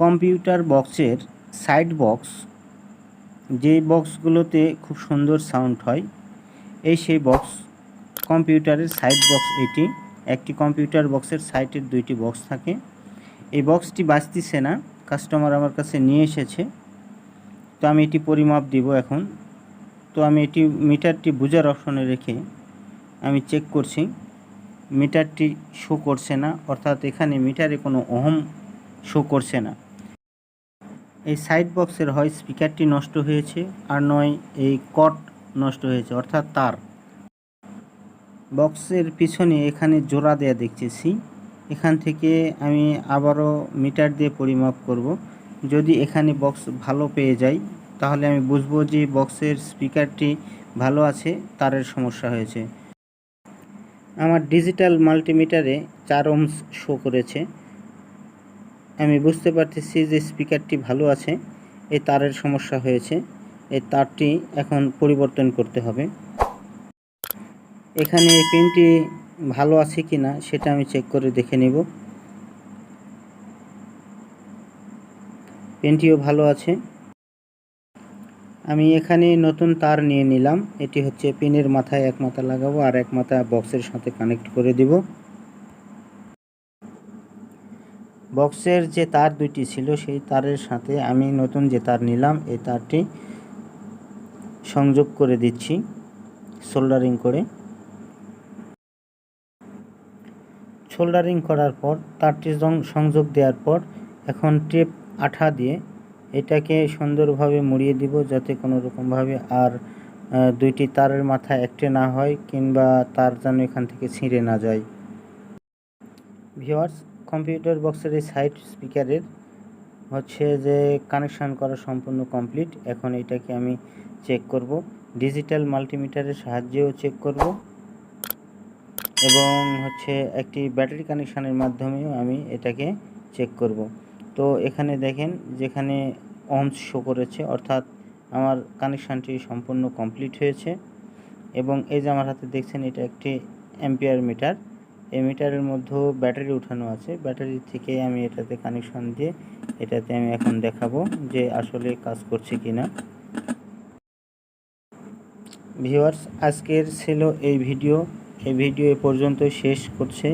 Computer বক্সের side box, যে বক্সগুলোতে খুব সুন্দর সাউন্ড হয়, সেই বক্স কম্পিউটারের সাইড বক্স। এটি একটি কম্পিউটার বক্সের সাইডের দুইটি বক্স থাকে। এই বক্সটি বাজতেছে না, কাস্টমার আমার কাছে নিয়ে এসেছে, তো আমি এটি পরিমাপ দিব এখন। তো আমি এটি মিটারটি বুঝার অপশনে রেখে আমি চেক করছি, মিটারটি শো করছে না, অর্থাৎ এখানে মিটারে কোনো ওহম শো করছে না। এই সাইড বক্সের হয় স্পিকারটি নষ্ট হয়েছে, আর নয় এই কট নষ্ট হয়েছে, অর্থাৎ তার। বক্সের পিছনে এখানে জোড়া দেয়া দেখতেছি, এখান থেকে আমি আবারও মিটার দিয়ে পরিমাপ করব। যদি এখানে বক্স ভালো পেয়ে যাই তাহলে আমি বুঝবো যে বক্সের স্পিকারটি ভালো আছে, তারের সমস্যা হয়েছে। আমার ডিজিটাল মাল্টিমিটারে 4 ওহমস শো করেছে, আমি বুঝতে পারতেছি যে স্পিকারটি ভালো আছে, এই তারের সমস্যা হয়েছে। এই তারটি এখন পরিবর্তন করতে হবে। এখানে এই পিনটি ভালো আছে কি না সেটা আমি চেক করে দেখে নেব। পিনটিও ভালো আছে। আমি এখানে নতুন তার নিয়ে নিলাম, এটি হচ্ছে পিনের মাথায় এক মাথা লাগাবো আর এক মাথা বক্সের সাথে কানেক্ট করে দিব। বক্সের যে তার দুইটি ছিল সেই তারের সাথে আমি নতুন যে তার নিলাম এই তারটি সংযোগ করে দিচ্ছি সোল্ডারিং করে। সোল্ডারিং করার পর তারটি সংযোগ দেওয়ার পর এখন টেপ আঠা দিয়ে এটাকে সুন্দরভাবে মুড়িয়ে দিব, যাতে কোনো রকমভাবে আর দুইটি তারের মাথা একটে না হয়, কিংবা তার যেন এখান থেকে ছিঁড়ে না যায়। ভিউয়ার্স, কম্পিউটার বক্সের এই সাইড স্পিকারের হচ্ছে যে কানেকশান করা সম্পূর্ণ কমপ্লিট। এখন এটাকে আমি চেক করব, ডিজিটাল মাল্টিমিটারের সাহায্যেও চেক করব, এবং হচ্ছে একটি ব্যাটারি কানেকশানের মাধ্যমেও আমি এটাকে চেক করব। তো এখানে দেখেন যেখানে ওহমস শো করেছে, অর্থাৎ আমার কানেকশানটি সম্পূর্ণ কমপ্লিট হয়েছে। এবং এই যে আমার হাতে দেখছেন এটা একটি অ্যাম্পিয়ার মিটার, এই মিটারের মধ্যেও ব্যাটারি উঠানো আছে। ব্যাটারি থেকে আমি এটাতে কানেকশান দিয়ে এটাতে আমি এখন দেখাবো যে আসলে কাজ করছে কি না। ভিউয়ার্স, আজকের ছিল এই ভিডিও এ পর্যন্ত শেষ করছে।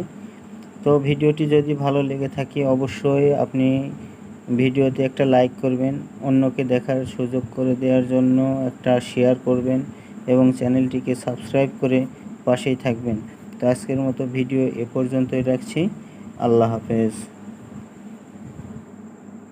তো ভিডিওটি যদি ভালো লেগে থাকে অবশ্যই আপনি ভিডিওতে একটা লাইক করবেন, অন্যকে দেখার সুযোগ করে দেওয়ার জন্য একটা শেয়ার করবেন, এবং চ্যানেলটিকে সাবস্ক্রাইব করে পাশেই থাকবেন। তো আজকের মতো ভিডিও এ পর্যন্তই রাখছি। আল্লাহ হাফেজ।